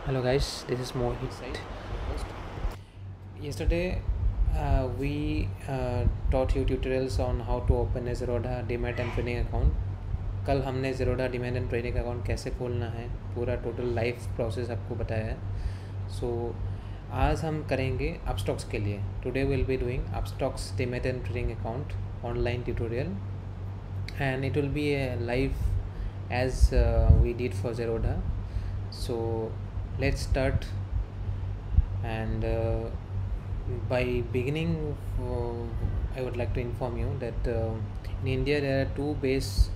Hello guys, this is Mohit side, your host. Yesterday we taught you tutorials on how to open a Zerodha Demat and Trading account. कल हमने Zerodha Demat and Trading account कैसे खोलना है पूरा total life process आपको बताया है. सो आज हम करेंगे अपस्टॉक्स के लिए. Today will be doing Upstox Demat and Trading account online tutorial and it will be a live as we did for Zerodha. So let's start. And by beginning, I would like to inform you that in India there are two base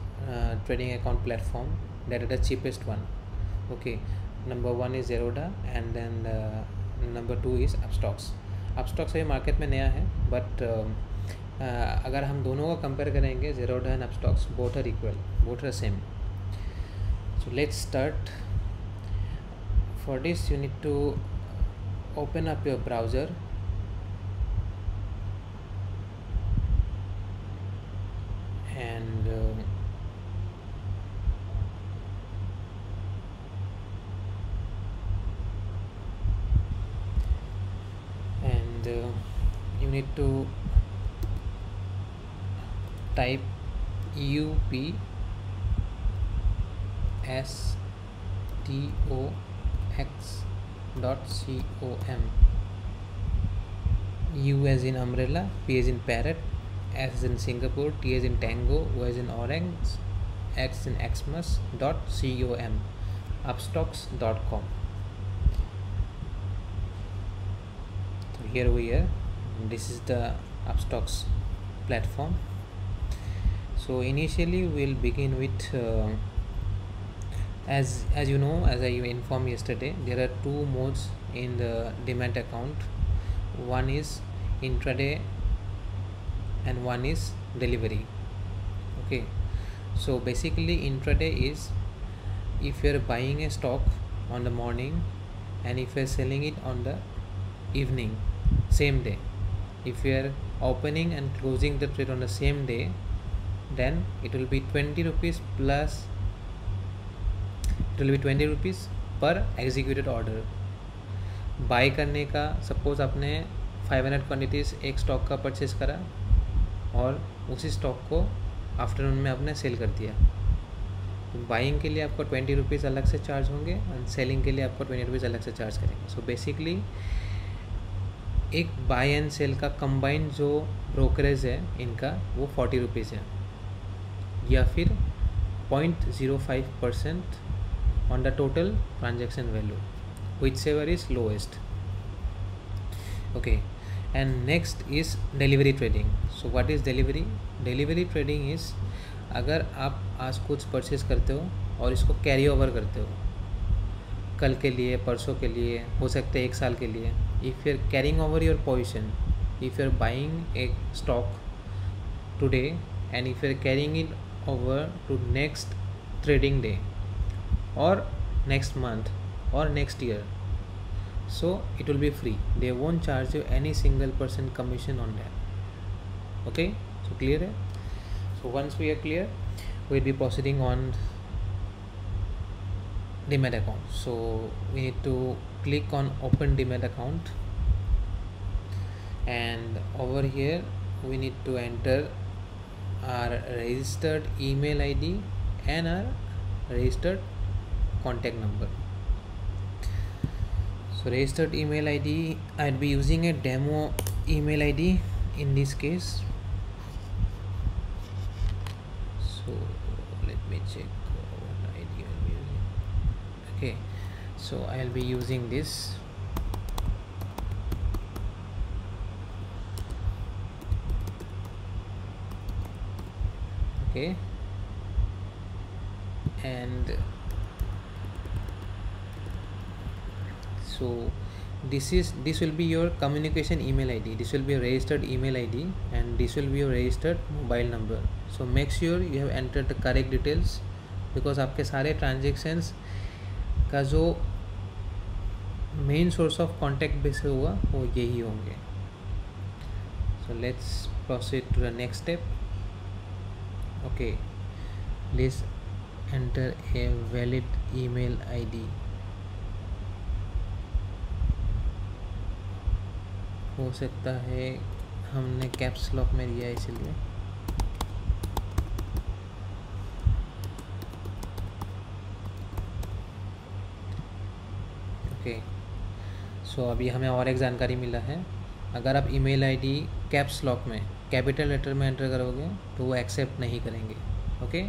trading account platform that are the cheapest one. Okay, number one is Zerodha and then number two is Upstocks. Upstocks अभी market में नया है but अगर हम दोनों को compare करेंगे Zerodha and Upstocks both are equal, both are same. So let's start. For this you need to open up your browser and you need to type upstox.com. U as in umbrella, P as in parrot, S as in Singapore, T as in tango, O as in orange, X in Xmas .com. Upstocks.com. So here we are. This is the Upstocks platform. So initially we'll begin with as you know, as I informed yesterday, there are two modes in the Demat account. One is intraday and one is delivery. Okay, so basically intraday is if you are buying a stock on the morning and if you are selling it on the evening, same day. If you are opening and closing the trade on the same day, then it will be 20 rupees plus, it will be 20 rupees per executed order. Buy करने का suppose आपने 500 quantities एक stock का purchase करा और उसी stock को afternoon में आपने सेल कर दिया, तो बाइंग के लिए आपको 20 रुपीज़ अलग से चार्ज होंगे और सेलिंग के लिए आपको 20 रुपीज़ अलग से चार्ज करेंगे. सो बेसिकली एक बाय एंड सेल का कंबाइंड जो ब्रोकरेज है इनका वो 40 रुपीज़ है या फिर 0.05% on the total transaction value, whichever is lowest. Okay, and next is delivery trading. So what is delivery? Delivery trading is अगर आप आज कुछ परचेज करते हो और इसको कैरी ओवर करते हो कल के लिए, परसों के लिए, हो सकता है एक साल के लिए. If you are carrying over your position, if you are buying a stock today and if you are carrying it over to next trading day or next month or next year, so it will be free. They won't charge you any single % commission on that. Okay, so clear hai? So once we are clear, we'll be proceeding on Demat account. So we need to click on open Demat account and over here we need to enter our registered email ID and our registered contact number. So registered email ID, I'll be using a demo email ID in this case. So let me check what ID I'll be using. Okay, so I'll be using this. Okay, and so this will be your communication email ID, this will be a registered email ID and this will be your registered mobile number. So make sure you have entered the correct details because आपके सारे transactions का जो main source of contact base होगा वो यही होंगे. So let's proceed to the next step. Okay, please enter a valid email ID. हो सकता है हमने कैप्स लॉक में दिया है इसलिए। ओके, सो अभी हमें और एक जानकारी मिला है, अगर आप ईमेल आईडी कैप्स लॉक में कैपिटल लेटर में एंटर करोगे तो वो एक्सेप्ट नहीं करेंगे। Okay,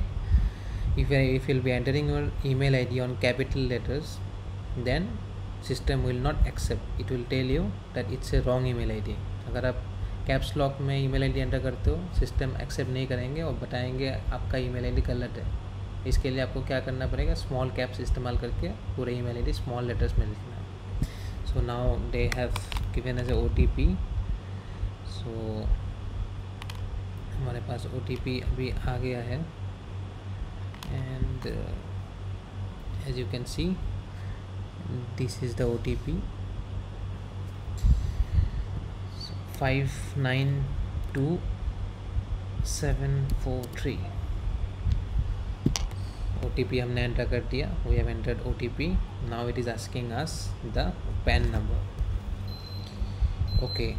if you'll be entering your email ID on capital letters, then system will not accept, it will tell you that it's a wrong email ID। अगर आप caps lock में email ID enter करते हो, system accept नहीं करेंगे और बताएंगे आपका ईमेल आईडी गलत है। इसके लिए आपको क्या करना पड़ेगा, स्मॉल कैप्स इस्तेमाल करके पूरे ईमेल आईडी स्मॉल लेटर्स में लिखना है। So now they have given as a OTP। So हमारे पास OTP अभी आ गया है, and as you can see, this is the OTP, 592743। OTP हमने एंटर कर दिया, we have entered OTP। now it is asking us the PAN number। okay,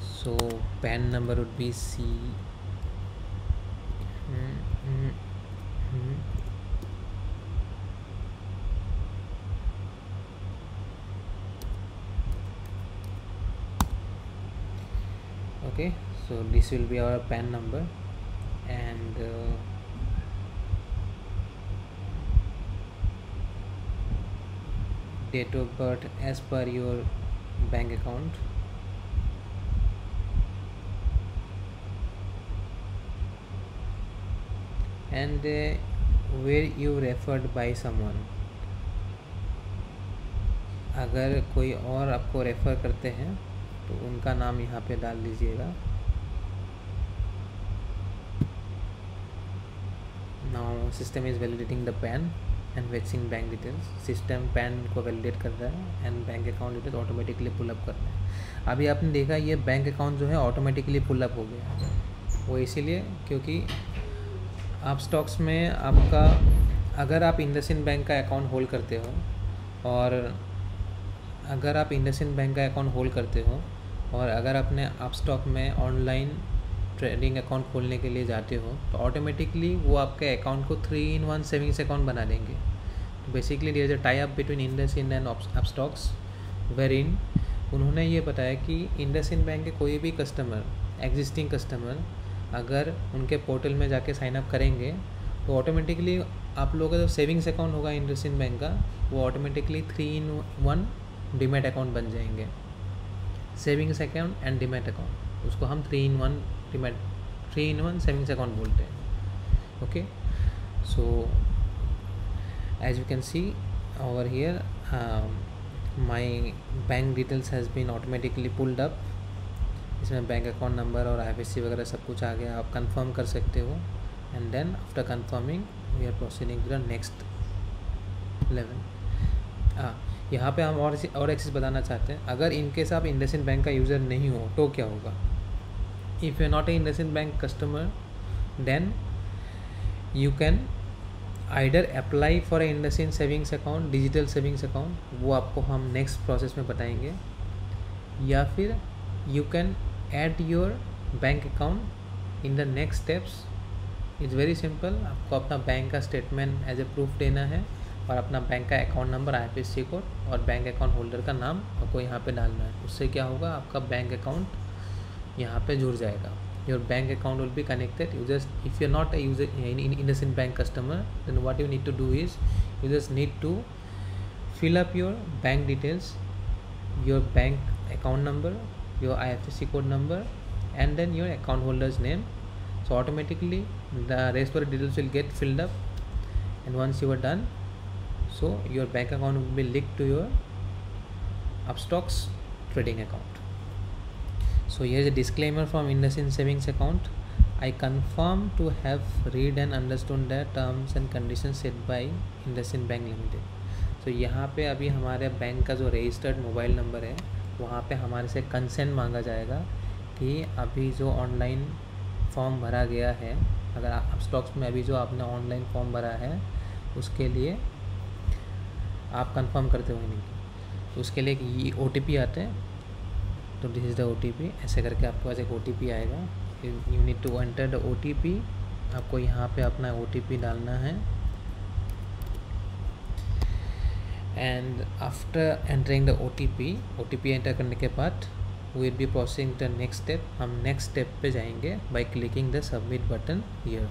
so PAN number would be C okay, so this will be our PAN number, and date of birth as per your bank account, and where you referred by someone। अगर कोई और आपको refer करते हैं तो उनका नाम यहाँ पे डाल दीजिएगा। Now system is validating the PAN and fetching bank details. System PAN को वैलिडेट कर रहा है and bank account details automatically pull up कर रहा है। अभी आपने देखा ये बैंक अकाउंट जो है ऑटोमेटिकली पुलअप हो गया। वो इसीलिए क्योंकि आप स्टॉक्स में आपका, अगर आप इंडसइंड बैंक का अकाउंट होल्ड करते हो और अगर आप इंडसइंड बैंक का अकाउंट होल्ड करते हो और अगर आपने आप स्टॉक में ऑनलाइन ट्रेडिंग अकाउंट खोलने के लिए जाते हो तो ऑटोमेटिकली वो आपके अकाउंट को 3-in-1 सेविंग्स अकाउंट बना देंगे। तो basically there is a tie up between IndusInd and Upstox, wherein उन्होंने ये बताया कि इंडसइंड बैंक के कोई भी कस्टमर, एग्जिस्टिंग कस्टमर अगर उनके पोर्टल में जाके साइन अप करेंगे तो ऑटोमेटिकली आप लोगों का जो सेविंग्स अकाउंट होगा इंडसइंड बैंक का वो ऑटोमेटिकली 3-in-1 डीमैट अकाउंट बन जाएंगे। Savings account and demat account, उसको हम 3-in-1 सेविंग्स अकाउंट बोलते हैं। Okay, so as you can see over here my bank details has been automatically pulled up. इसमें बैंक अकाउंट नंबर और IFSC वगैरह सब कुछ आ गया। आप कंफर्म कर सकते हो and then after confirming we are proceeding to the next level. यहाँ पे हम और एक चीज़ बताना चाहते हैं, अगर इनकेस आप इंडसइंड बैंक का यूज़र नहीं हो तो क्या होगा। If you not a IndusInd bank customer then you can either apply for a IndusInd savings account, digital savings account, वो आपको हम नेक्स्ट प्रोसेस में बताएंगे, या फिर you can add your bank account in the next steps. It's very simple, आपको अपना bank का स्टेटमेंट एज ए प्रूफ देना है और अपना बैंक का अकाउंट नंबर, IFSC कोड और बैंक अकाउंट होल्डर का नाम आपको यहाँ पे डालना है। उससे क्या होगा, आपका बैंक अकाउंट यहाँ पे जुड़ जाएगा। Your bank account will be connected. You just, if you are not a user in IndusInd bank customer then what you need to do is you just need to fill up your bank details, your bank account number, your IFSC code number, and then your account holder's name. So automatically the rest of the details will get filled up, and once you are done, so your bank account will be linked to your Upstocks trading account. So here is a disclaimer from IndusInd savings account. I confirm to have read and understood the terms and conditions set by IndusInd Bank Limited. तो यहाँ पे अभी हमारे bank का जो registered mobile number है वहाँ पे हमारे से कंसेंट मांगा जाएगा कि अभी जो ऑनलाइन फॉर्म भरा गया है, अगर आप स्टॉक्स में अभी जो आपने ऑनलाइन फॉर्म भरा है उसके लिए आप कंफर्म करते हो नहीं, तो उसके लिए एक OTP आते हैं तो दिस इज़ द OTP। ऐसे करके आपके पास एक OTP आएगा। You need to enter the OTP। आपको यहाँ पे अपना OTP डालना है and after entering the OTP enter करने के बाद will be processing the next step. हम नेक्स्ट स्टेप पे जाएंगे by clicking the submit button here.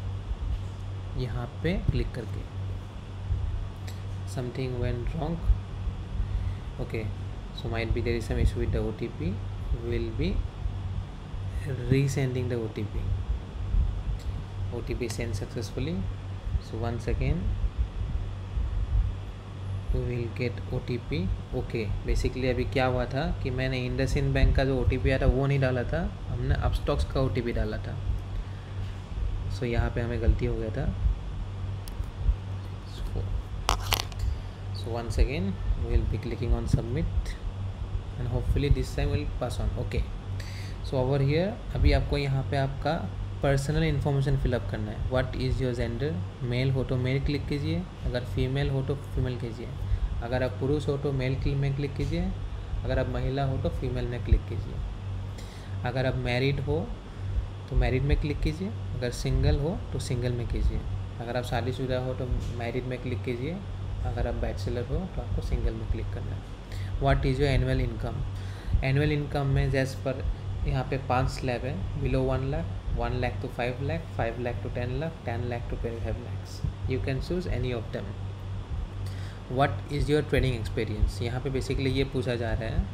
यहाँ पे क्लिक करके something went wrong. Okay, so might be there is some issue with the OTP. Will be resending the OTP sent successfully. So once again we will get OTP. Okay, basically अभी क्या हुआ था कि मैंने IndusInd bank का जो OTP आया था वो नहीं डाला था, हमने अपस्टॉक्स का OTP डाला था। so यहाँ पे हमें गलती हो गया था। so once again we will be clicking on submit and hopefully this time will pass on. Okay, so over here अभी आपको यहाँ पे आपका पर्सनल इन्फॉर्मेशन फिलअप करना है। What is your gender, male हो तो मेल क्लिक कीजिए, अगर फीमेल हो तो फीमेल कीजिए, अगर आप पुरुष हो तो मेल में क्लिक कीजिए, अगर आप महिला हो तो फीमेल में क्लिक कीजिए, अगर आप मैरिड हो तो मैरिड में क्लिक कीजिए, अगर सिंगल हो तो सिंगल में कीजिए, अगर आप शादीशुदा हो तो मैरिड में क्लिक कीजिए, अगर आप बैचलर हो तो आपको सिंगल में क्लिक करना है। What is your annual income, annual income में जैस पर यहाँ पे 5 स्लैब है, below 1 lakh, 1 lakh to 5 lakh, 5 lakh to 10 lakh, 10 lakh to 25 lakhs। You can choose any of them. What is your trading experience, यहाँ पे बेसिकली ये पूछा जा रहा है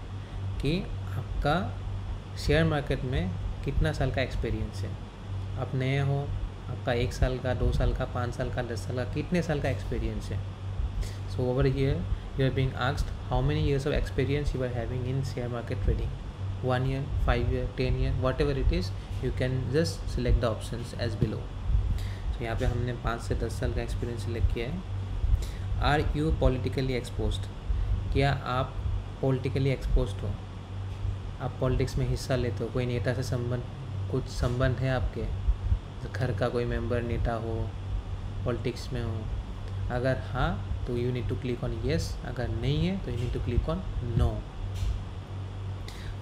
कि आपका शेयर मार्केट में कितना साल का एक्सपीरियंस है। आप नए हो, आपका 1 साल का, 2 साल का, 5 साल का, 10 साल का, कितने साल का एक्सपीरियंस है। So over here you are being asked how many years of experience you are having in share market trading, 1 year, 5 year, 10 year, whatever it is, you can just select the options as below। so यहाँ पे हमने 5 से 10 साल का experience select किया है। Are you politically exposed, क्या आप पॉलिटिकली एक्सपोज्ड हो, आप पॉलिटिक्स में हिस्सा लेते हो, कोई नेता से कुछ संबंध है आपके, घर का कोई मेंबर नेता हो, पॉलिटिक्स में हो, अगर हाँ तो you need to click on yes, अगर नहीं है तो you need to click on no.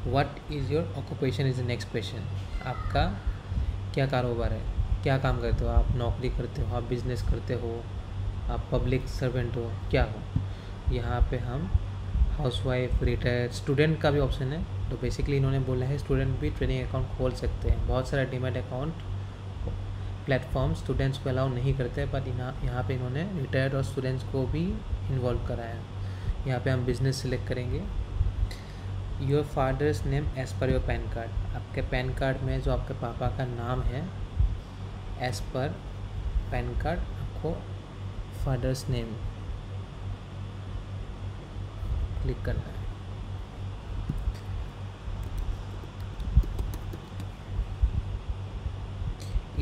What is your occupation is the next question. आपका क्या कारोबार है, क्या काम करते हो, आप नौकरी करते हो, आप बिजनेस करते हो, आप पब्लिक सर्वेंट हो, क्या हो। यहाँ पे हम हाउसवाइफ, रिटायर्ड, स्टूडेंट का भी ऑप्शन है। तो बेसिकली इन्होंने बोला है स्टूडेंट भी ट्रेडिंग अकाउंट खोल सकते हैं। बहुत सारा डीमैट अकाउंट प्लेटफॉर्म स्टूडेंट्स को अलाउ नहीं करते, पर यहाँ पे इन्होंने रिटायर्ड और स्टूडेंट्स को भी इन्वॉल्व कराया। यहाँ पे हम बिजनेस सिलेक्ट करेंगे। Your father's name as per your pan card, आपके पैन कार्ड में जो आपके पापा का नाम है एज़ पर पैन कार्ड आपको फादर्स नेम क्लिक करना है।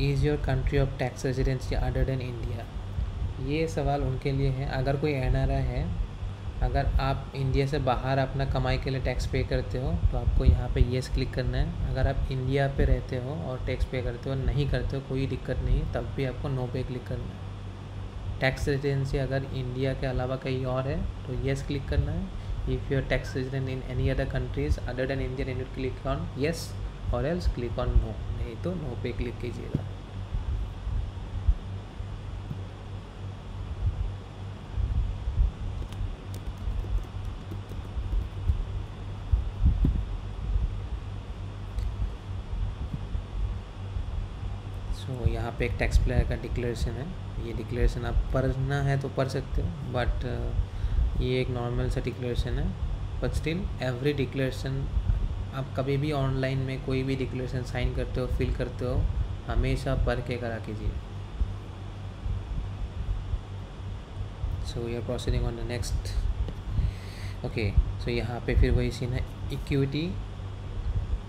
Is your country of tax residency other than India, ये सवाल उनके लिए है अगर कोई NRI है, अगर आप इंडिया से बाहर अपना कमाई के लिए टैक्स पे करते हो तो आपको यहाँ पे येस क्लिक करना है। अगर आप इंडिया पे रहते हो और टैक्स पे करते हो, नहीं करते हो, कोई दिक्कत नहीं, तब भी आपको नो पे क्लिक करना है। टैक्स रेजिडेंसी अगर इंडिया के अलावा कहीं और है तो येस क्लिक करना है। If your tax resident in any other countries other than India you click on yes और एल्स क्लिक ऑन नो, नहीं तो नो पे क्लिक कीजिएगा। सो यहाँ पे एक टैक्स प्लेयर का डिक्लेरेशन है। ये डिक्लेरेशन आप पढ़ना है तो पढ़ सकते हो, बट ये एक नॉर्मल सा डिक्लेरेशन है। बट स्टिल एवरी डिक्लेरेशन आप कभी भी ऑनलाइन में कोई भी डिक्लेरेशन साइन करते हो, फिल करते हो, हमेशा पढ़ के करा कीजिए। So we are proceeding on the next. Okay, so यहाँ पे फिर वही सीन है। इक्विटी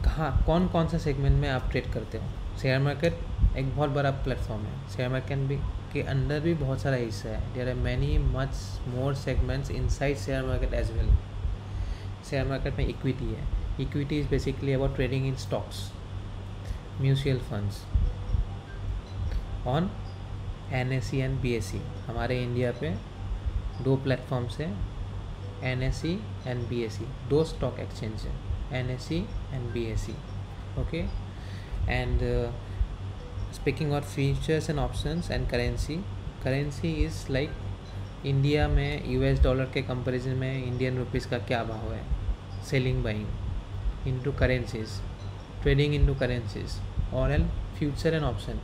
कहाँ, कौन कौन सा सेगमेंट में आप ट्रेड करते हो। शेयर मार्केट एक बहुत बड़ा प्लेटफॉर्म है। शेयर मार्केट भी के अंदर भी बहुत सारा हिस्सा है। There are many much more segments inside share market as well. Share market में इक्विटी है। Equity is basically about trading in stocks, mutual funds on NSE and BSE। हमारे इंडिया पे 2 प्लेटफॉर्म्स हैं, NSE and BSE, 2 stock exchange है। NSE and BSE. Okay, and speaking of futures and options and currency is like India में US dollar के comparison में Indian rupees का क्या भाव है, selling buying into currencies, trading into currencies, और एल future and option.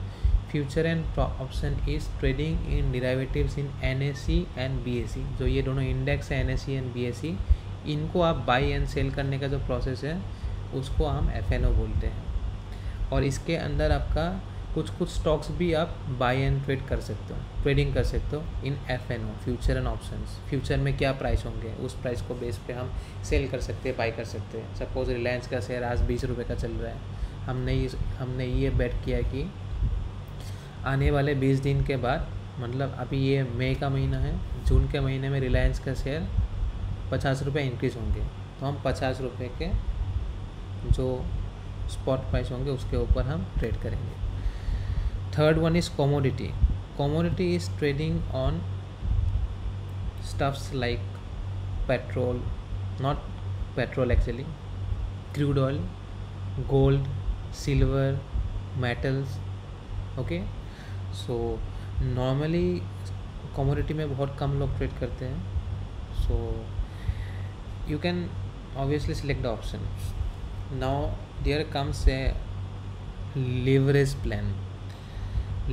Future and option is trading in derivatives in NSE and BSE. जो ये दोनों इंडेक्स है NSE एंड BSE, इनको आप बाई एंड सेल करने का जो प्रोसेस है उसको हम FNO बोलते हैं. और इसके अंदर आपका कुछ स्टॉक्स भी आप बाई एंड ट्रेड कर सकते हो, ट्रेडिंग कर सकते हो इन FNO, future and options. Future में क्या प्राइस होंगे उस प्राइस को बेस पे हम सेल कर सकते हैं, बाई कर सकते हैं. सपोज रिलायंस का शेयर आज 20 रुपये का चल रहा है, हमने ये बेट किया कि आने वाले 20 दिन के बाद, मतलब अभी ये मई का महीना है, जून के महीने में रिलायंस का शेयर 50 रुपये इंक्रीज़ होंगे, तो हम 50 रुपये के जो स्पॉट प्राइस होंगे उसके ऊपर हम ट्रेड करेंगे. Third one is commodity. Commodity is trading on stuffs like petrol, not petrol actually, crude oil, gold, silver, metals. Okay, so normally commodity में बहुत कम लोग ट्रेड करते हैं. So you can obviously select the option. Now there comes a leverage plan.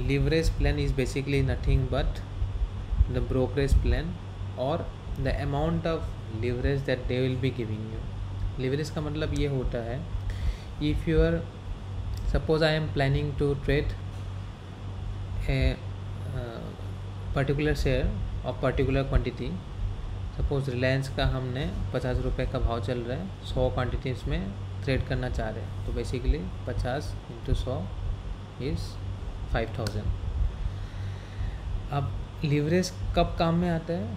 Leverage plan is basically nothing but the brokerage plan or the amount of leverage that they will be giving you. Leverage का मतलब ये होता है, if you are, suppose I am planning to trade a particular share of particular quantity. Suppose Reliance का हमने 50 रुपये का भाव चल रहा है, 100 क्वान्टिटीज़ में ट्रेड करना चाह रहे हैं, तो बेसिकली 50 × 100 इज़ 5000. अब लीवरेज कब काम में आता है?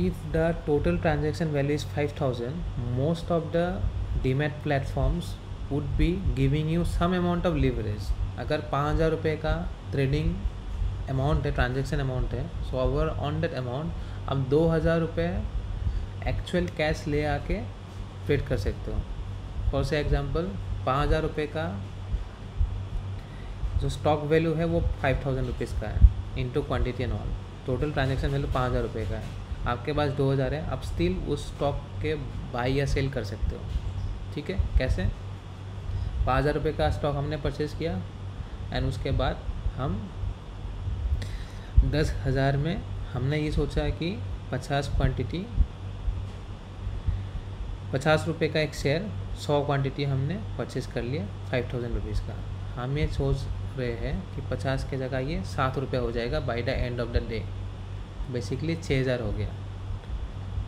If the total transaction value is 5000, most of the demat platforms would be giving you some amount of leverage. अगर 5000 रुपये का ट्रेडिंग अमाउंट है, ट्रांजैक्शन अमाउंट है, so over on that amount अब 2000 रुपये एक्चुअल कैश ले आके ट्रेड कर सकते हो. फॉर से एग्जांपल 5000 रुपये का जो स्टॉक वैल्यू है वो 5000 रुपीज़ का है, into quantity and all. Total transaction value 5000 रुपये का है, आपके पास 2000 है. आप स्टिल उस स्टॉक के बाई या सेल कर सकते हो. ठीक है, कैसे? 5000 रुपये का स्टॉक हमने परचेज़ किया एंड उसके बाद हम 10,000 में हमने ये सोचा कि 50 क्वांटिटी, 50 रुपये का एक शेयर, 100 क्वांटिटी हमने परचेज़ कर लिया 5000 रुपीज़ का. हम ये सोच रहे हैं कि 50 के जगह ये 7 रुपये हो जाएगा by the end of the day. Basically 6000 हो गया.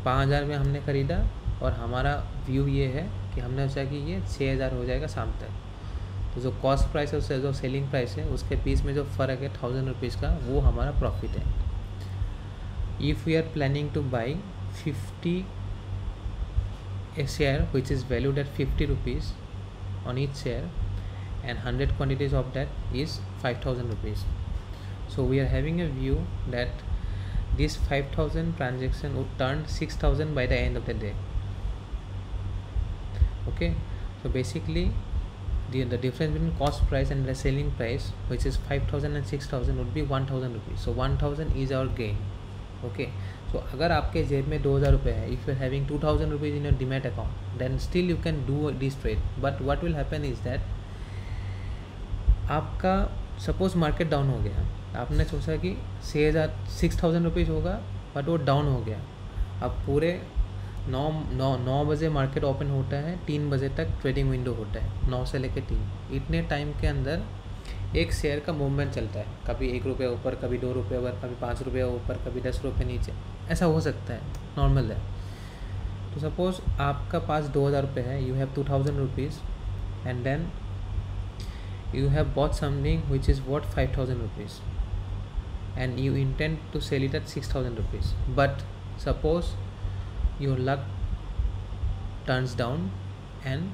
5000 में हमने ख़रीदा और हमारा व्यू ये है कि हमने सोचा कि ये 6000 हो जाएगा शाम तक. तो जो कॉस्ट प्राइस है उससे जो सेलिंग प्राइस है उसके बीच में जो फ़र्क है 1000 रुपीज़ का, वो हमारा प्रॉफिट है. If we are planning to buy 50 a share which is valued at 50 rupees on each share and 100 quantities of that is 5000 rupees. So we are having a view that this 5000 transaction would turn 6000 by the end of the day. Okay, so basically the difference between cost price and the selling price, which is 5000 and 6000, would be 1000 rupees. So 1000 is our gain. Okay, so अगर आपके जेब में 2000 रुपये है, if you are having 2000 rupees in your demat account, then still you can do this trade. But what will happen is that आपका suppose market down हो गया, आपने सोचा कि 6000 रुपीज़ होगा, बट वो डाउन हो गया. अब पूरे 9 बजे मार्केट ओपन होता है, 3 बजे तक ट्रेडिंग विंडो होता है, 9 से लेकर 3. इतने टाइम के अंदर एक शेयर का मूवमेंट चलता है, कभी 1 रुपये ऊपर, कभी 2 रुपये ऊपर, कभी 5 रुपये ऊपर, कभी 10 रुपये नीचे, ऐसा हो सकता है, नॉर्मल है. तो सपोज़ आपका पास 2000 रुपये है, you have 2000 rupees and then you have bought something which is what 5000 rupees and you intend to sell it at 6000 rupees. But suppose your luck turns down and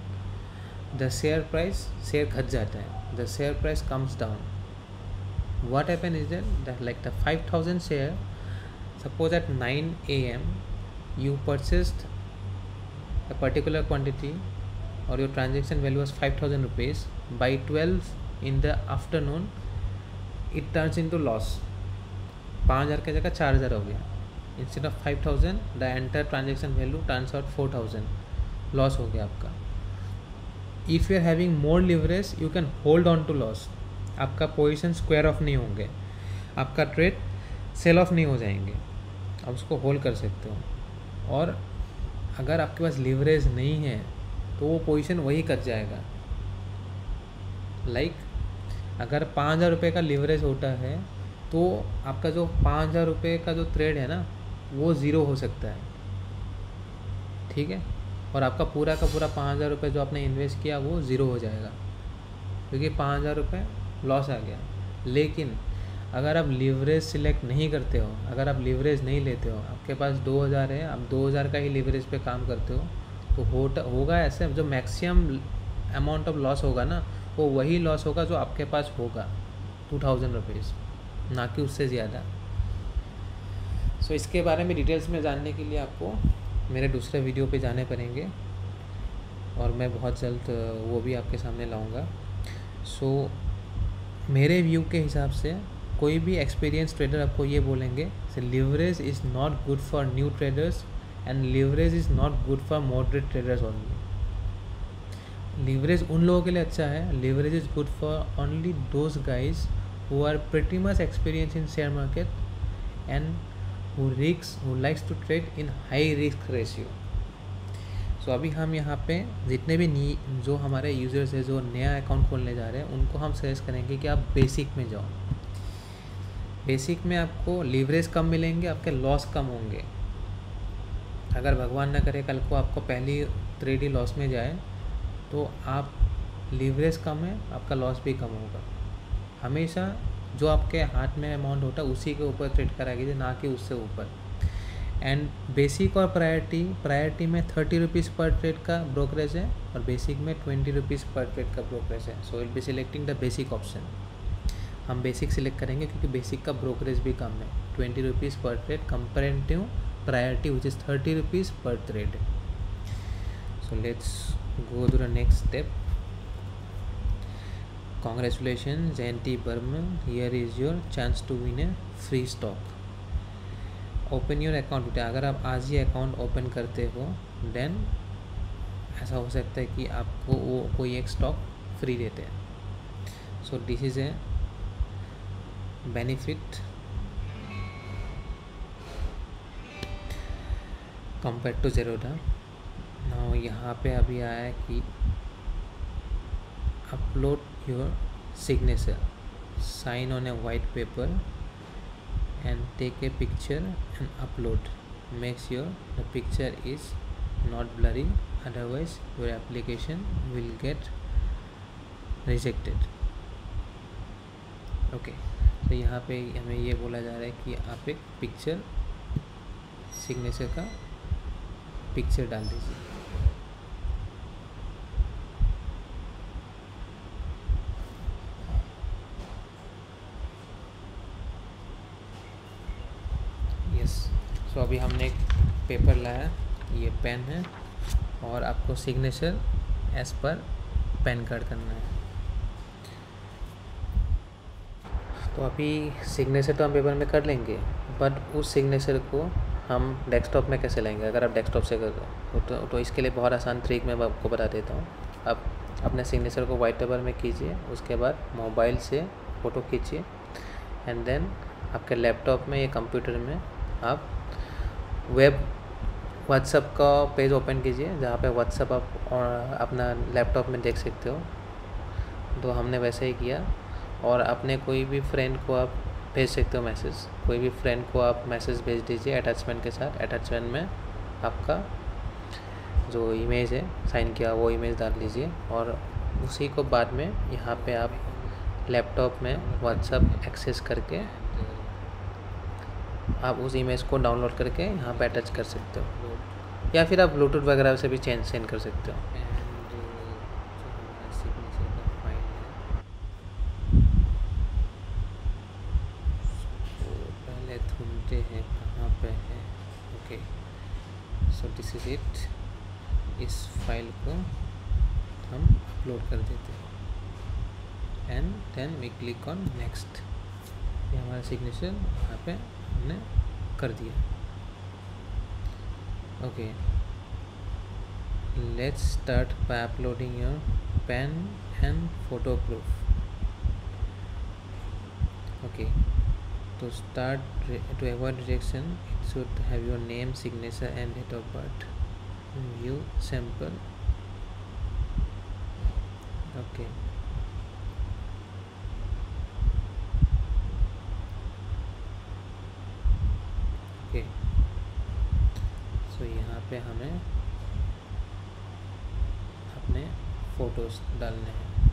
the share घट जाता है, the share price comes down. What happen is that like the 5000 share, suppose at 9 AM you purchased a particular quantity और your transaction value was 5,000 rupees, by 12 in the afternoon it turns into loss. 5,000 की जगह 4,000 हो गया. Instead of 5,000 the entire transaction value turns out 4,000, loss हो गया आपका. If you are having more leverage you can hold on to loss. आपका position square off नहीं होंगे, आपका ट्रेड सेल ऑफ नहीं हो जाएंगे, आप उसको होल्ड कर सकते हो. और अगर आपके पास लिवरेज नहीं है तो वो पोजीशन वही कट जाएगा. लाइक अगर 5,000 रुपये का लिवरेज होता है तो आपका जो 5,000 रुपये का जो ट्रेड है ना वो ज़ीरो हो सकता है. ठीक है, और आपका पूरा का पूरा 5,000 रुपये जो आपने इन्वेस्ट किया वो ज़ीरो हो जाएगा क्योंकि 5,000 रुपये लॉस आ गया. लेकिन अगर आप लिवरेज सिलेक्ट नहीं करते हो, अगर आप लिवरेज नहीं लेते हो, आपके पास 2,000 है, आप 2,000 का ही लिवरेज पे काम करते हो, तो होगा ऐसे जो मैक्सिमम अमाउंट ऑफ लॉस होगा ना वो वही लॉस होगा जो आपके पास होगा 2,000 रुपीज़, ना कि उससे ज़्यादा. सो इसके बारे में डिटेल्स में जानने के लिए आपको मेरे दूसरे वीडियो पे जाने पड़ेंगे और मैं बहुत जल्द वो भी आपके सामने लाऊंगा. सो मेरे व्यू के हिसाब से कोई भी एक्सपीरियंस ट्रेडर आपको ये बोलेंगे leverage is not good for new traders and leverage is not good for moderate traders only. Leverage उन लोगों के लिए अच्छा है, leverage is good for only those guys who are pretty much experience in share market and who likes to trade in high risk ratio. So अभी हम यहाँ पे जितने भी जो हमारे यूज़र्स है जो नया अकाउंट खोलने जा रहे हैं उनको हम सजेस्ट करेंगे कि आप बेसिक में जाओ. बेसिक में आपको लीवरेज कम मिलेंगे, आपके लॉस कम होंगे. अगर भगवान ना करे कल को आपको पहली ट्रेड लॉस में जाए तो आप लीवरेज कम है, आपका लॉस भी कम होगा. हमेशा जो आपके हाथ में अमाउंट होता है उसी के ऊपर ट्रेड करा कीजिए, ना कि उससे ऊपर. एंड बेसिक और प्रायोरिटी में 30 रुपीज़ पर ट्रेड का ब्रोकरेज है और बेसिक में 20 रुपीज़ पर ट्रेड का ब्रोकरेज है. So will be selecting the basic option. हम बेसिक सिलेक्ट करेंगे क्योंकि बेसिक का ब्रोकरेज भी कम है, 20 रुपीज़ पर trade comparative priority which is 30 rupees पर trade. So let's go to the next step. Congratulations JNT Burman, here is your chance to win a free stock. Open your account बेटा. अगर आप आज ही account open करते हो then ऐसा हो सकता है कि आपको वो कोई एक स्टॉक फ्री देते हैं. So this is a benefit compare to Zerodha. Now यहाँ पे अभी आया है कि upload your signature, sign on a white paper and take a picture and upload. Make sure the picture is not blurry, otherwise your application will get rejected. Okay, तो यहाँ पे हमें ये बोला जा रहा है कि आप एक पिक्चर सिग्नेचर का पिक्चर डाल दीजिए. सो अभी हमने एक पेपर लाया, ये पेन है और आपको signature as per PAN card करना है. तो अभी सिग्नेचर तो हम पेपर में कर लेंगे, बट उस सिग्नेचर को हम डेस्कटॉप में कैसे लाएंगे अगर आप डेस्कटॉप से कर रहे हो. तो इसके लिए बहुत आसान ट्रिक मैं आपको बता देता हूँ. आप अपने सिग्नेचर को वाइट पेपर में कीजिए, उसके बाद मोबाइल से फ़ोटो खींचिए एंड देन आपके लैपटॉप में या कंप्यूटर में आप व्हाट्सएप का पेज ओपन कीजिए जहाँ पे व्हाट्सएप आप अपना लैपटॉप में देख सकते हो. तो हमने वैसे ही किया और अपने कोई भी फ्रेंड को आप भेज सकते हो मैसेज. कोई भी फ्रेंड को आप मैसेज भेज दीजिए अटैचमेंट के साथ. अटैचमेंट में आपका जो इमेज है साइन किया वो इमेज डाल दीजिए और उसी को बाद में यहाँ पे आप लैपटॉप में व्हाट्सएप एक्सेस करके आप उस इमेज को डाउनलोड करके यहाँ पे अटैच कर सकते हो या फिर आप ब्लूटूथ वगैरह से भी सेंड कर सकते हो. पहले ढूंढते हैं कहाँ पे है. Okay, so this is it. इस फाइल को हम अपलोड कर देते हैं and then we click on next. ये हमारा सिग्नेचर यहाँ पे हमने कर दिया। Okay, let's start by uploading your PAN and photo proof. Okay, to to avoid rejection, it should have your name, signature and date of birth. View sample. Okay, okay, so यहाँ पे हमें अपने photos डालने हैं।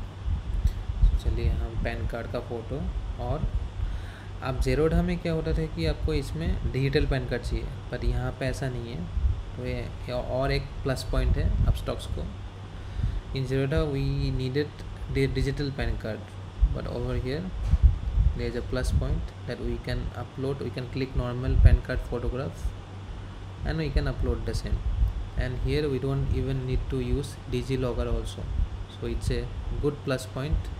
तो चलिए हम pan card का फ़ोटो, और आप ज़ेरोधा में क्या होता था कि आपको इसमें डिजिटल पैन कार्ड चाहिए, पर यहाँ पे ऐसा नहीं है। तो ये और एक प्लस पॉइंट है अपस्टॉक्स को। In Zerodha we needed digital PAN card, but over here there is a plus point that we can upload. We can click normal pan card photograph and we can upload the same, and here we don't even need to use DigiLocker also, so it's a good plus point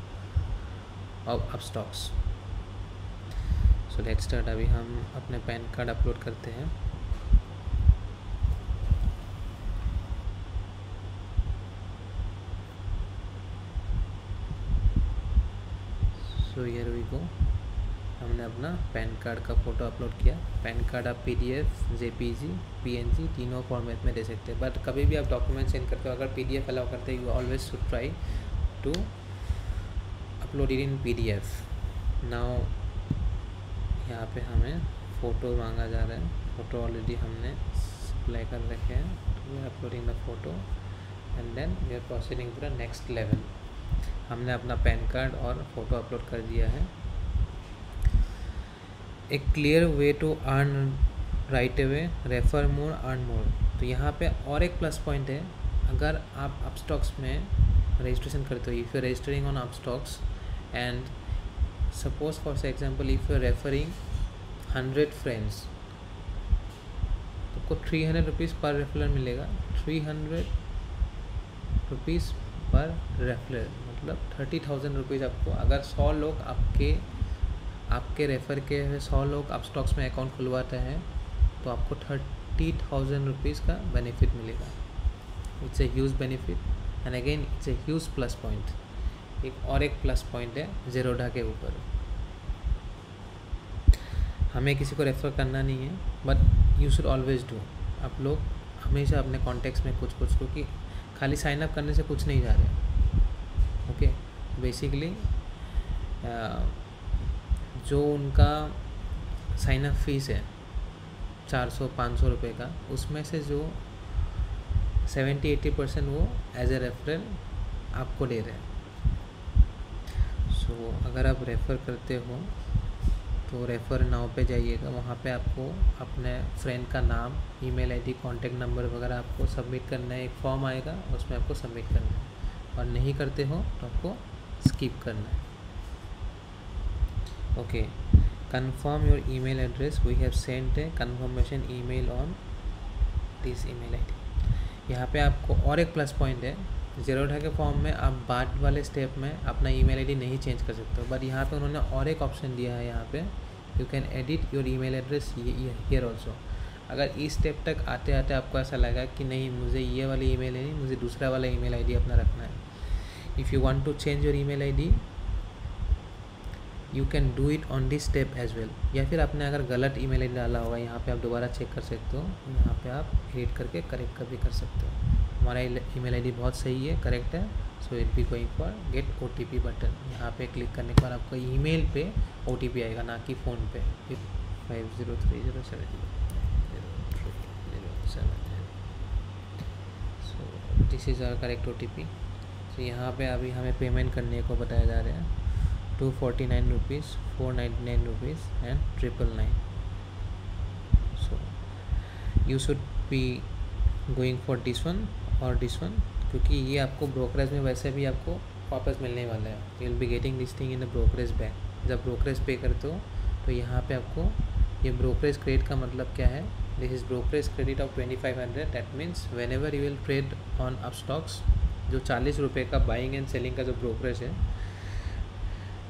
of upstocks. So let's start। अभी हम अपने pan card upload करते हैं। सो here we go, हमने अपना PAN card का photo upload किया। Pan card आप PDF, JPG, PNG तीनों फॉर्मेट में दे सकते हैं, बट कभी भी आप डॉक्यूमेंट सेंड करते हो अगर PDF अलाउ करते हैं, you always should try to upload it in PDF। Now यहाँ पे हमें फ़ोटो मांगा जा रहा है। फ़ोटो ऑलरेडी हमने सप्लाई कर रखे हैं, तो we are uploading the photo and then we are proceeding to the next level. हमने अपना पैन कार्ड और फ़ोटो अपलोड कर दिया है। A clear way to earn right away, refer more, earn more. तो यहाँ पे और एक प्लस पॉइंट है, अगर आप अपस्टॉक्स में रजिस्ट्रेशन करते हो, if you registering on Upstox and suppose for example if you referring 100 friends, तो आपको 300 रुपीज़ पर रेफरल मिलेगा। 300 रुपीज़ पर रेफरल मतलब 30,000 रुपीज़ आपको। अगर 100 लोग आपके रेफ़र के 100 लोग अपस्टॉक्स में अकाउंट खुलवाते हैं, तो आपको 30,000 रुपीज़ का बेनिफिट मिलेगा। It's a huge benefit and again it's a huge plus point. एक और एक प्लस पॉइंट है ज़ेरोधा के ऊपर। हमें किसी को रेफ़र करना नहीं है, but you should always do. आप लोग हमेशा अपने कॉन्टेक्ट्स में कुछ क्योंकि खाली साइन अप करने से कुछ नहीं जा रहा। ओके, बेसिकली जो उनका साइन अप फीस है 400-500 रुपये का, उसमें से जो 70-80% वो एज ए रेफरल आपको दे रहे हैं। सो अगर आप रेफ़र करते हो तो रेफ़र नाउ पे जाइएगा, वहाँ पे आपको अपने फ्रेंड का नाम, ईमेल आईडी, कॉन्टैक्ट नंबर वगैरह आपको सबमिट करना है। एक फॉर्म आएगा, उसमें आपको सबमिट करना है, और नहीं करते हो तो आपको स्किप करना है। Okay, confirm your email address. We have sent a confirmation email on this email ID. यहाँ पे आपको और एक प्लस पॉइंट है, ज़ेरोधा के फॉर्म में आप बाद वाले स्टेप में अपना ईमेल आईडी नहीं चेंज कर सकते हो, बट यहाँ पे उन्होंने और एक ऑप्शन दिया है। यहाँ पे you can edit your email address here also. अगर इस स्टेप तक आते आते आपको ऐसा लगा कि नहीं, मुझे ये वाली ईमेल नहीं, मुझे दूसरा वाला ईमेल आईडी अपना रखना है, if you want to change your email ID you can do it on this step as well. या फिर आपने अगर गलत ईमेल आईडी डाला होगा, यहाँ पे आप दोबारा चेक कर सकते हो, यहाँ पे आप एडिट करके करेक्ट भी कर सकते हो। हमारा ईमेल आईडी बहुत सही है, करेक्ट है। So it be going for get OTP button. यहाँ पे क्लिक करने के बाद आपको ईमेल पे OTP आएगा, ना कि फ़ोन पे। 503070 so this is our correct OTP। So यहाँ पे अभी हमें पेमेंट करने को बताया जा रहा है 249 rupees, 499 rupees and 999। So you should be going for this one और दिस वन, क्योंकि ये आपको ब्रोकरेज में वैसे भी आपको वापस मिलने वाला है। You will be getting this thing in the brokerage bank. जब ब्रोकरेज पे करते हो तो यहाँ पे आपको ये ब्रोकरेज क्रेडिट का मतलब क्या है, this is brokerage credit of 2500। That means when ever you will trade on Upstox जो 40 रुपये का बाइंग एंड सेलिंग का जो ब्रोकरेज है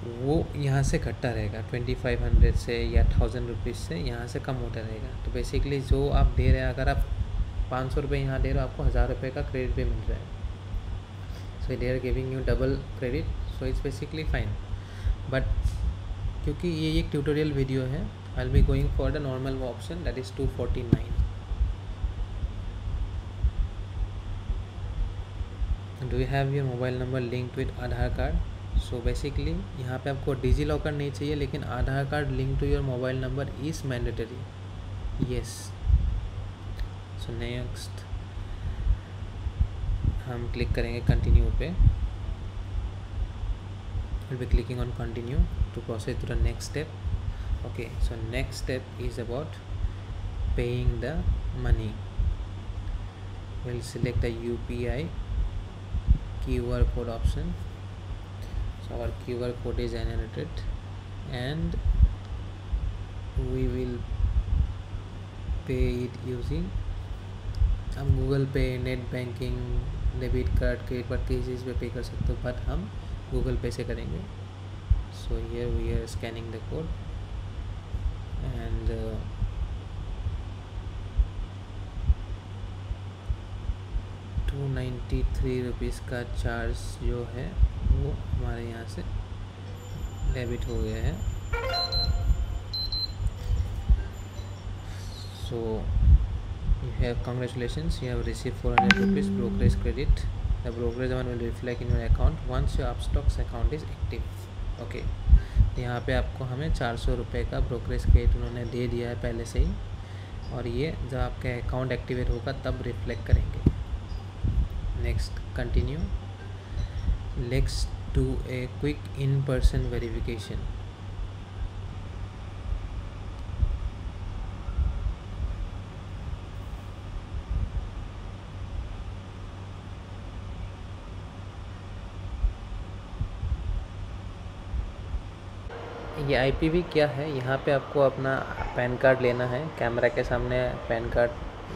वो यहाँ से घटता रहेगा, 2500 से या 1000 रुपीज़ से यहाँ से कम होता रहेगा। तो बेसिकली जो आप दे रहे हैं, अगर आप 500 रुपये यहाँ दे रहे हो, आपको 1000 रुपये का क्रेडिट भी मिल रहा है। So they are giving you double credit, so it's basically fine. But क्योंकि ये एक ट्यूटोरियल वीडियो है, I will be going for the normal option, that is 249। Do you have your mobile number linked with Aadhaar card? So basically यहाँ पे आपको DigiLocker नहीं चाहिए, लेकिन Aadhaar card link to your mobile number is mandatory. Yes. So next हम click करेंगे continue पे। Will be clicking on continue to proceed to the next step. Okay, so next step is about paying the money. Will select the UPI QR code option. So our QR code is generated and we will pay it using हम Google पे, net banking, debit card, credit card किसी चीज़ पे कर सकते हो, but हम Google Pay से करेंगे। So here we are scanning the code and ₹293 का चार्ज जो है वो हमारे यहाँ से डेबिट हो गया है। So you have congratulations, you have received 400 rupees brokerage credit. The brokerage amount will reflect in your account once your Upstox account is active. Okay, तो यहाँ पे आपको हमें 400 रुपये का ब्रोकरेज क्रेडिट उन्होंने दे दिया है पहले से ही, और ये जब आपका अकाउंट एक्टिवेट होगा तब रिफ्लेक्ट करेंगे। Next continue. Let's do a quick in person verification. ये IPV क्या है, यहाँ पे आपको अपना पैन कार्ड लेना है, कैमरा के सामने पैन कार्ड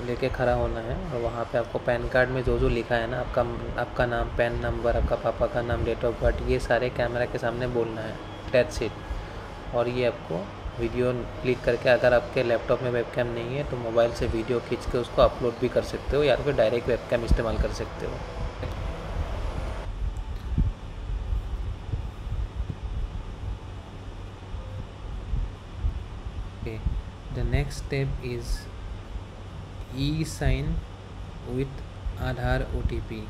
लेके खड़ा होना है, और वहाँ पे आपको पैन कार्ड में जो जो लिखा है ना, आपका नाम, पैन नंबर, आपका पापा का नाम, डेट ऑफ बर्थ, ये सारे कैमरा के सामने बोलना है। That's it. और ये आपको वीडियो क्लिक करके, अगर आपके लैपटॉप में वेबकैम नहीं है तो मोबाइल से वीडियो खींच के उसको अपलोड भी कर सकते हो, या फिर डायरेक्ट वेबकैम इस्तेमाल कर सकते हो। Okay, the next step is e-sign with Aadhaar OTP.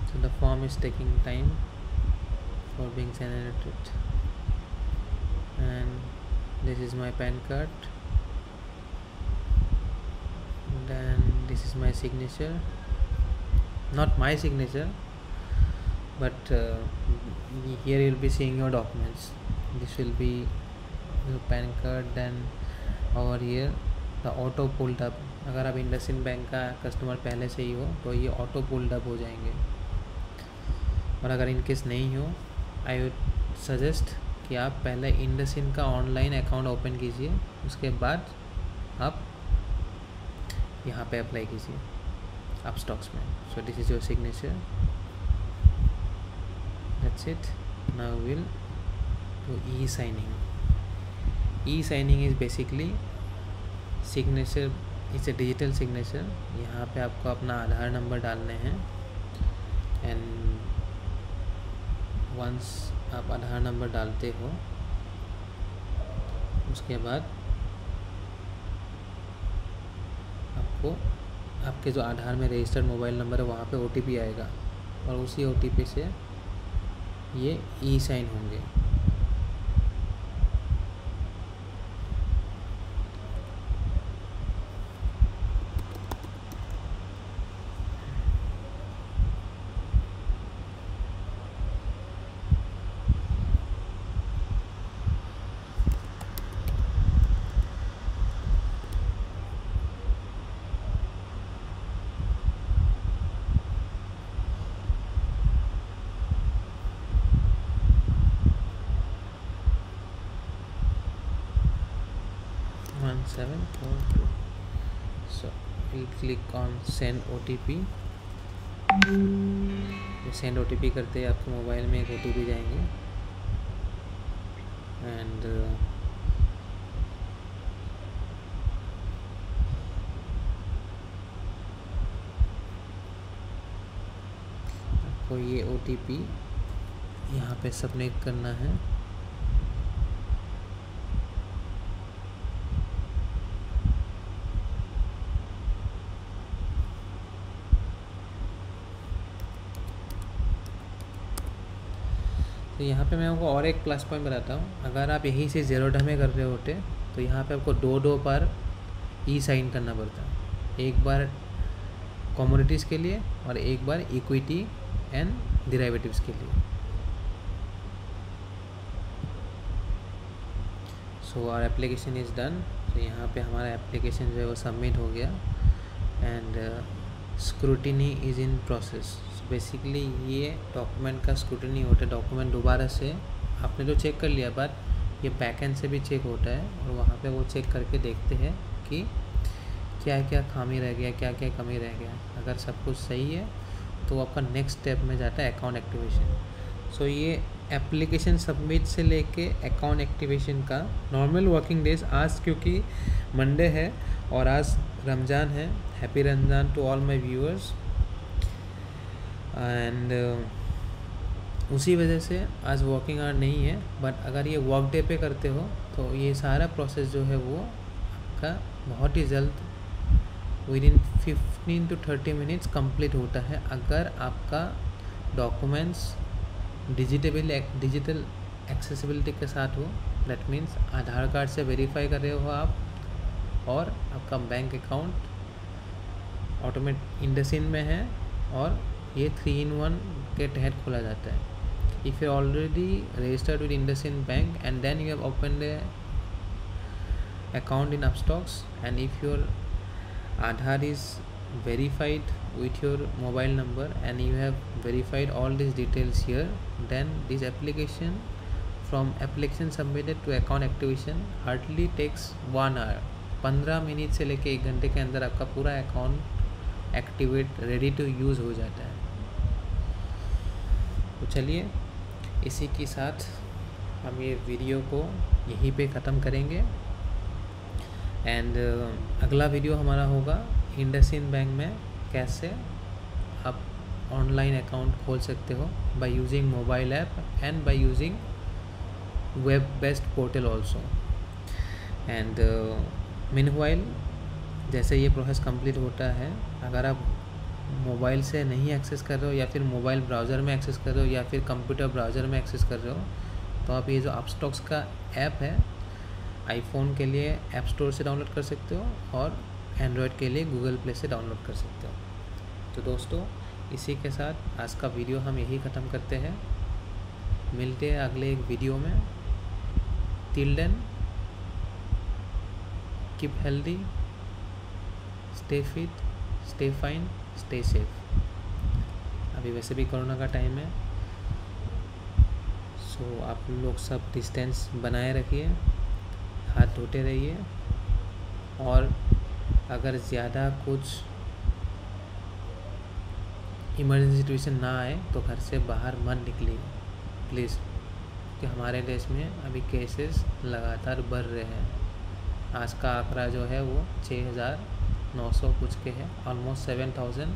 So the form is taking time for being generated, and this is my PAN card, then this is my signature, not my signature, but here you will be seeing your documents. This will be your PAN card, then over here the auto pulled up. अगर आप IndusInd bank का customer पहले से ही हो तो ये auto pulled up हो जाएंगे, और अगर इनकेस नहीं हो, आई वुड सजेस्ट कि आप पहले इंडसइंड का ऑनलाइन अकाउंट ओपन कीजिए, उसके बाद आप यहाँ पे अप्लाई कीजिए अपस्टॉक्स में। सो this is your signature, that's it. Now will do e signing is basically signature, it's a digital signature. यहाँ पे आपको अपना आधार नंबर डालने हैं, एंड वंस आप आधार नंबर डालते हो उसके बाद आपको आपके जो आधार में रजिस्टर्ड मोबाइल नंबर है वहाँ पे OTP आएगा, और उसी OTP से ये ई साइन होंगे। 742. So we'll click on send OTP. Send OTP करते ही आपके मोबाइल में एक OTP जाएंगे एंड आपको ये OTP यहाँ पे सबमिट करना है। तो यहाँ पे मैं आपको और एक प्लस पॉइंट बताता हूँ। अगर आप यहीं से ज़ेरोधा में कर रहे होते तो यहाँ पे आपको दो बार साइन करना पड़ता है, एक बार कमोडिटीज़ के लिए और एक बार इक्विटी एंड डेरिवेटिव्स के लिए। So our application is done. तो यहाँ पे हमारा एप्लीकेशन जो है वो सबमिट हो गया and scrutiny is in process. Basically ये डॉक्यूमेंट का स्क्रूटिनी होता है। डॉक्यूमेंट दोबारा से आपने तो चेक कर लिया, बट ये बैकएंड से भी चेक होता है और वहाँ पे वो चेक करके देखते हैं कि क्या क्या खामी रह गया, क्या क्या कमी रह गया। अगर सब कुछ सही है तो आपका नेक्स्ट स्टेप में जाता है अकाउंट एक्टिवेशन। सो ये एप्लीकेशन सबमिट से लेके अकाउंट एक्टिवेशन का नॉर्मल वर्किंग डेज आज, क्योंकि मंडे है और आज रमज़ान है। Happy Ramzan to all my viewers. And उसी वजह से आज वर्किंग आवर नहीं है, बट अगर ये वर्क डे पे करते हो तो ये सारा प्रोसेस जो है वो आपका बहुत ही जल्द with in 15 to 30 minutes complete होता है। अगर आपका डॉक्यूमेंट्स डिजिटल एक्सेसिबिलिटी के साथ हो, दैट मीन्स आधार कार्ड से वेरीफाई कर रहे हो आप और आपका बैंक अकाउंट ऑटोमेटिक इंडसिन में है और ये 3-in-1 के तहत खोला जाता है। If you already registered with IndusInd bank and then you have opened a account in Upstox and if your Aadhaar is verified with your mobile number and you have verified all these details here, then this application from application submitted to account activation hardly takes 1 hour। 15 minute से लेके 1 घंटे के अंदर आपका पूरा account activate ready to use हो जाता है। तो चलिए इसी के साथ हम ये वीडियो को यहीं पे ख़त्म करेंगे एंड अगला वीडियो हमारा होगा इंडसिन बैंक में कैसे आप ऑनलाइन अकाउंट खोल सकते हो by using mobile app and by using web based portal also. And meanwhile जैसे ये प्रोसेस कंप्लीट होता है, अगर आप मोबाइल से नहीं एक्सेस कर रहे हो या फिर मोबाइल ब्राउज़र में एक्सेस कर रहे हो या फिर कंप्यूटर ब्राउज़र में एक्सेस कर रहे हो, तो आप ये जो अपस्टॉक्स का ऐप है आईफोन के लिए ऐप स्टोर से डाउनलोड कर सकते हो और एंड्रॉयड के लिए गूगल प्ले से डाउनलोड कर सकते हो। तो दोस्तों इसी के साथ आज का वीडियो हम यही ख़त्म करते हैं। मिलते हैं अगले एक वीडियो में। Till then keep healthy, stay fit, stay fine, stay safe. अभी वैसे भी कोरोना का टाइम है, सो आप लोग सब डिस्टेंस बनाए रखिए, हाथ धोते रहिए और अगर ज़्यादा कुछ इमरजेंसी सिचुएशन ना आए तो घर से बाहर मत निकलिए प्लीज़, कि हमारे देश में अभी केसेस लगातार बढ़ रहे हैं। आज का आंकड़ा जो है वो 6,900 कुछ के है, ऑलमोस्ट 7,000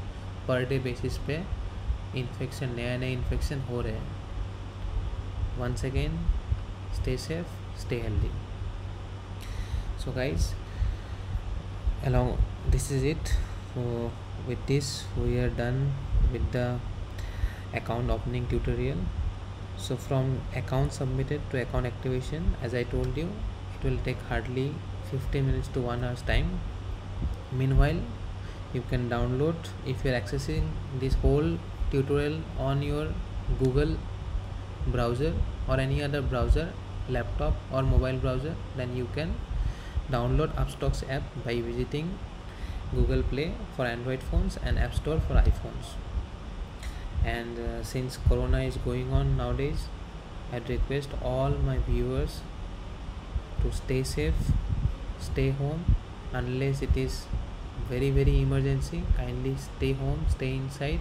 पर डे बेसिस पे इन्फेक्शन, नए इन्फेक्शन हो रहे हैं। Once again stay safe, stay healthy. So guys along this is it। So with this we are done with the account opening tutorial। So from account submitted to account activation, as I told you, it will take hardly 50 minutes to 1 hour's time। Meanwhile you can download, if you are accessing this whole tutorial on your Google browser or any other browser, laptop or mobile browser, then you can download Upstocks app by visiting Google Play for Android phones and App Store for iPhones। And since Corona is going on nowadays, I'd request all my viewers to stay safe, stay home unless it is very emergency. Kindly stay home, stay inside,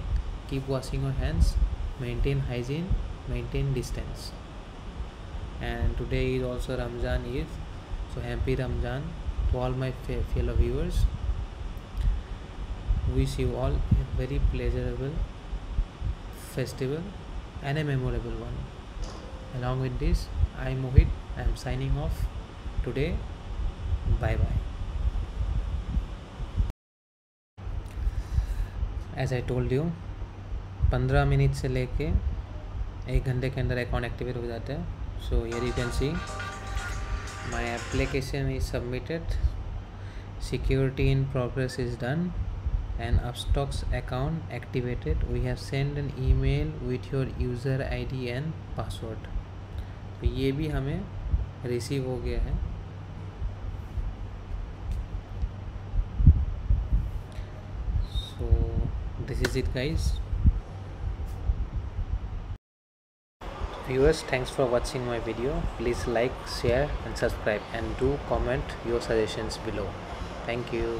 keep washing your hands, maintain hygiene, maintain distance. And today is also Ramzan Eid, so happy Ramzan to all my fellow viewers. Wish you all a very pleasurable festival and a memorable one. Along with this, I Mohit, I am signing off today. Bye bye. As I told you, 15 minute से लेके 1 घंटे के अंदर account activate हो जाता है. So here you can see my application is submitted, security in progress is done, and Upstox account activated. We have sent an email with your user ID and password. तो ये भी हमें receive हो गया है. So this is it, guys. Viewers, thanks for watching my video. Please like, share and subscribe, and do comment your suggestions below. Thank you.